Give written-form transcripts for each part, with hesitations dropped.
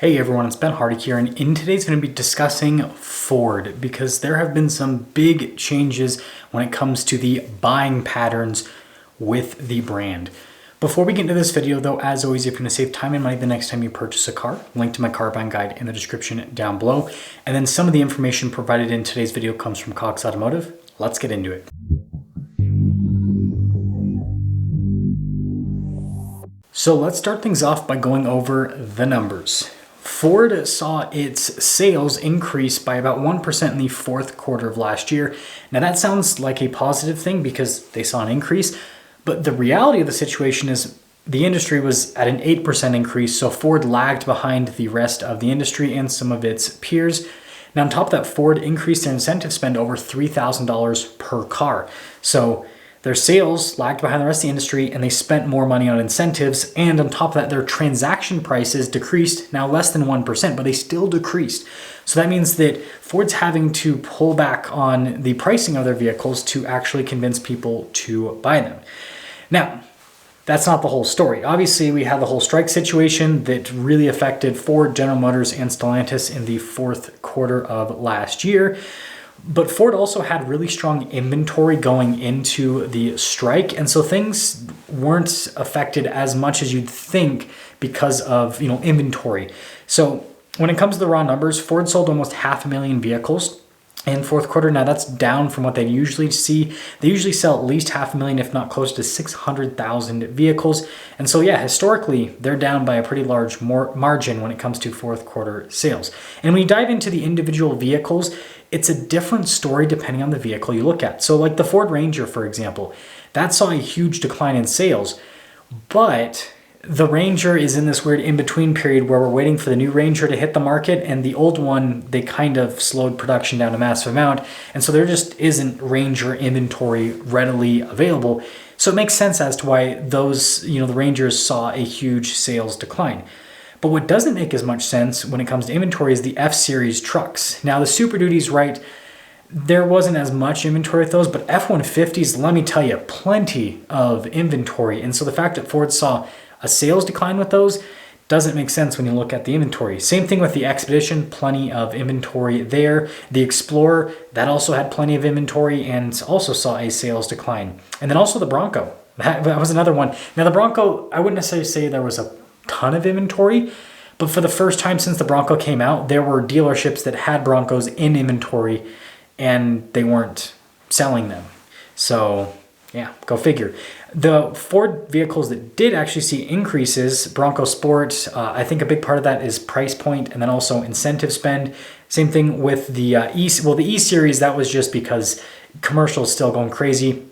Hey everyone, it's Ben Hardy here, and in today's going to be discussing Ford because there have been some big changes when it comes to the buying patterns with the brand. Before we get into this video though, as always, if you're going to save time and money the next time you purchase a car, link to my car buying guide in the description down below. And then some of the information provided in today's video comes from Cox Automotive. Let's get into it. So let's start things off by going over the numbers. Ford saw its sales increase by about 1% in the fourth quarter of last year. Now that sounds like a positive thing because they saw an increase, but the reality of the situation is the industry was at an 8% increase, so Ford lagged behind the rest of the industry and some of its peers. Now on top of that, Ford increased their incentive spend over $3,000 per car. So their sales lagged behind the rest of the industry and they spent more money on incentives. And on top of that, their transaction prices decreased, now less than 1%, but they still decreased. So that means that Ford's having to pull back on the pricing of their vehicles to actually convince people to buy them. Now, that's not the whole story. Obviously, we had the whole strike situation that really affected Ford, General Motors, and Stellantis in the fourth quarter of last year. But Ford also had really strong inventory going into the strike, and so things weren't affected as much as you'd think because of inventory. So when it comes to the raw numbers, Ford sold almost 500,000 vehicles in fourth quarter. Now that's down from what they usually see. They usually sell at least 500,000, if not close to 600,000 vehicles. And so yeah, historically, they're down by a pretty large margin when it comes to fourth quarter sales. And when you dive into the individual vehicles, it's a different story depending on the vehicle you look at. So like the Ford Ranger, for example, that saw a huge decline in sales, but the Ranger is in this weird in-between period where we're waiting for the new Ranger to hit the market, and the old one, they kind of slowed production down a massive amount, and so there just isn't Ranger inventory readily available. So it makes sense as to why those, the Rangers saw a huge sales decline. But what doesn't make as much sense when it comes to inventory is the F-Series trucks. Now the Super Duties, right, there wasn't as much inventory with those, but F-150s, let me tell you, plenty of inventory. And so the fact that Ford saw a sales decline with those doesn't make sense when you look at the inventory. Same thing with the Expedition, plenty of inventory there. The Explorer, that also had plenty of inventory and also saw a sales decline. And then also the Bronco, that was another one. Now the Bronco, I wouldn't necessarily say there was a ton of inventory, but for the first time since the Bronco came out, there were dealerships that had Broncos in inventory and they weren't selling them. So yeah, go figure. The Ford vehicles that did actually see increases, Bronco Sport, I think a big part of that is price point and then also incentive spend. Same thing with the the E-Series, that was just because commercial is still going crazy.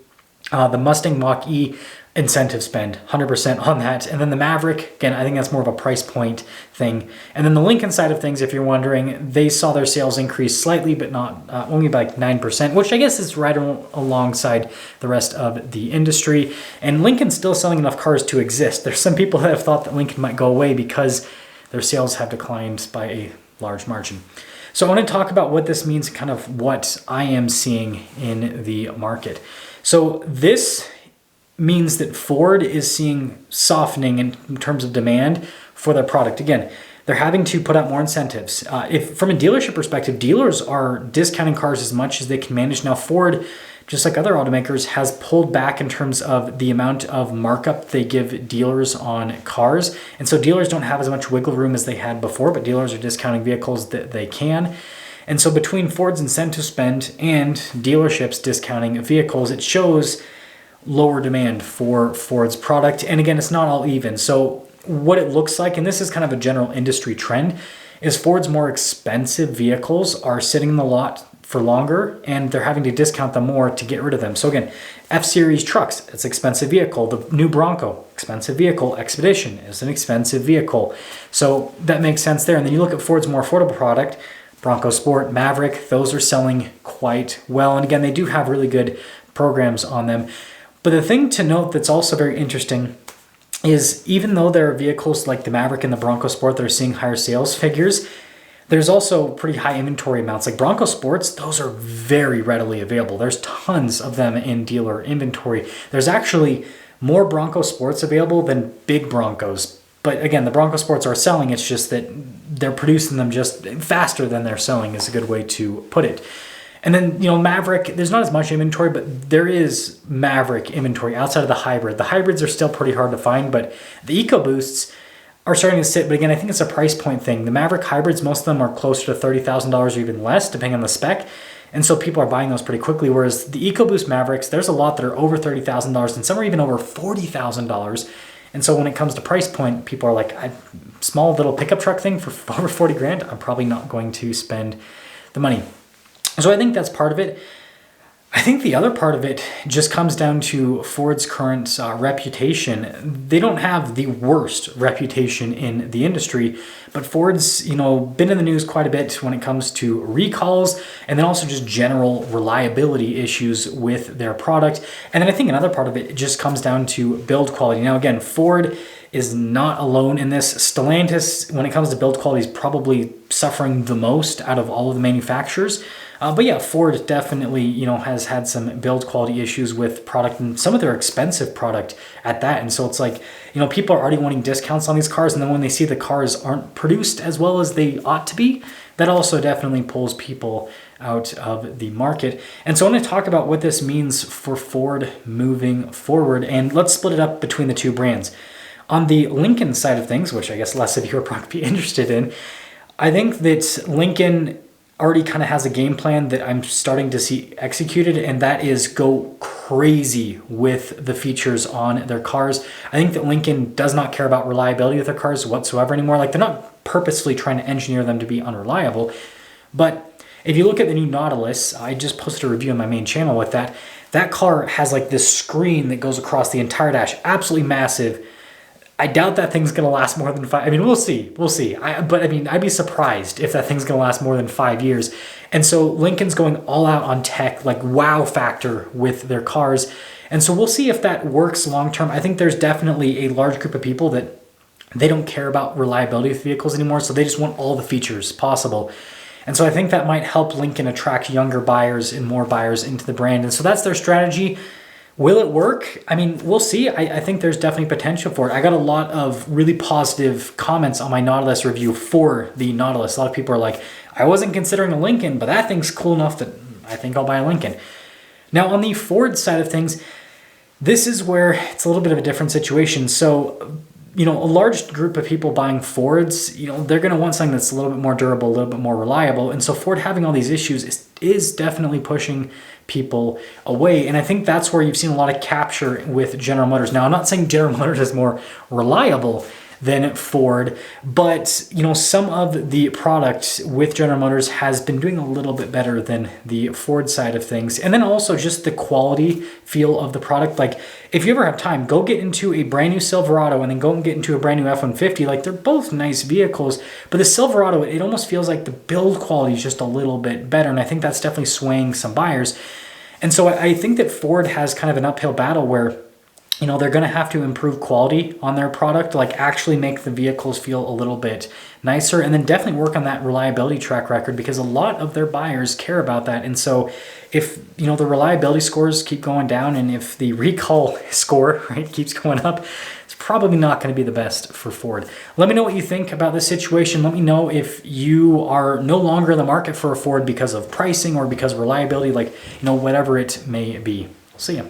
The Mustang Mach-E, incentive spend, 100% on that. And then the Maverick, again, I think that's more of a price point thing. And then the Lincoln side of things, if you're wondering, they saw their sales increase slightly, but not only by like 9%, which I guess is right alongside the rest of the industry. And Lincoln's still selling enough cars to exist. There's some people that have thought that Lincoln might go away because their sales have declined by a large margin. So I want to talk about what this means, kind of what I am seeing in the market. So this means that Ford is seeing softening in terms of demand for their product. Again, they're having to put out more incentives. If from a dealership perspective, dealers are discounting cars as much as they can manage. Now Ford, just like other automakers, has pulled back in terms of the amount of markup they give dealers on cars. And so dealers don't have as much wiggle room as they had before, but dealers are discounting vehicles that they can. And so between Ford's incentive spend and dealerships discounting vehicles, it shows lower demand for Ford's product. And again, it's not all even. So what it looks like, and this is kind of a general industry trend, is Ford's more expensive vehicles are sitting in the lot for longer and they're having to discount them more to get rid of them. So again, F-Series trucks, it's an expensive vehicle. The new Bronco, expensive vehicle. Expedition is an expensive vehicle. So that makes sense there. And then you look at Ford's more affordable product, Bronco Sport, Maverick, those are selling quite well. And again, they do have really good programs on them. But the thing to note that's also very interesting is even though there are vehicles like the Maverick and the Bronco Sport that are seeing higher sales figures, there's also pretty high inventory amounts. Like Bronco Sports, those are very readily available. There's tons of them in dealer inventory. There's actually more Bronco Sports available than big Broncos But again, the Bronco Sports are selling. It's just that they're producing them just faster than they're selling is a good way to put it. And then, Maverick, there's not as much inventory, but there is Maverick inventory outside of the hybrid. The hybrids are still pretty hard to find, but the EcoBoosts are starting to sit. But again, I think it's a price point thing. The Maverick hybrids, most of them are closer to $30,000 or even less, depending on the spec. And so people are buying those pretty quickly. Whereas the EcoBoost Mavericks, there's a lot that are over $30,000 and some are even over $40,000. And so when it comes to price point, people are like, a small little pickup truck thing for over 40 grand, I'm probably not going to spend the money. So I think that's part of it. I think the other part of it just comes down to Ford's current reputation. They don't have the worst reputation in the industry, but Ford's, been in the news quite a bit when it comes to recalls and then also just general reliability issues with their product. And then I think another part of it just comes down to build quality. Now, again, Ford is not alone in this. Stellantis, when it comes to build quality, is probably suffering the most out of all of the manufacturers. But yeah, Ford definitely, has had some build quality issues with product and some of their expensive product at that. And so it's like, people are already wanting discounts on these cars. And then when they see the cars aren't produced as well as they ought to be, that also definitely pulls people out of the market. And so I want to talk about what this means for Ford moving forward. And let's split it up between the two brands. On the Lincoln side of things, which I guess less of you are probably interested in, I think that Lincoln already kind of has a game plan that I'm starting to see executed, and that is go crazy with the features on their cars. I think that Lincoln does not care about reliability with their cars whatsoever anymore. Like, they're not purposefully trying to engineer them to be unreliable. But if you look at the new Nautilus, I just posted a review on my main channel with that. That car has like this screen that goes across the entire dash, absolutely massive. I doubt that thing's going to last more than 5. I mean, we'll see. But I'd be surprised if that thing's going to last more than 5 years. And so Lincoln's going all out on tech, like wow factor with their cars. And so we'll see if that works long term. I think there's definitely a large group of people that they don't care about reliability of vehicles anymore. So they just want all the features possible. And so I think that might help Lincoln attract younger buyers and more buyers into the brand. And so that's their strategy. Will it work? I mean, we'll see. I think there's definitely potential for it. I got a lot of really positive comments on my Nautilus review for the Nautilus. A lot of people are like, I wasn't considering a Lincoln, but that thing's cool enough that I think I'll buy a Lincoln. Now, on the Ford side of things, this is where it's a little bit of a different situation. So, a large group of people buying Fords, they're going to want something that's a little bit more durable, a little bit more reliable. And so Ford having all these issues is definitely pushing people away. And I think that's where you've seen a lot of capture with General Motors. Now, I'm not saying General Motors is more reliable than Ford, but some of the product with General Motors has been doing a little bit better than the Ford side of things. And then also just the quality feel of the product. Like, if you ever have time, go get into a brand new Silverado and then go and get into a brand new F-150. Like, they're both nice vehicles, but the Silverado, it almost feels like the build quality is just a little bit better. And I think that's definitely swaying some buyers. And so I think that Ford has kind of an uphill battle where they're going to have to improve quality on their product, like actually make the vehicles feel a little bit nicer, and then definitely work on that reliability track record, because a lot of their buyers care about that. And so if, the reliability scores keep going down and if the recall score, keeps going up, it's probably not going to be the best for Ford. Let me know what you think about this situation. Let me know if you are no longer in the market for a Ford because of pricing or because of reliability, whatever it may be. See ya.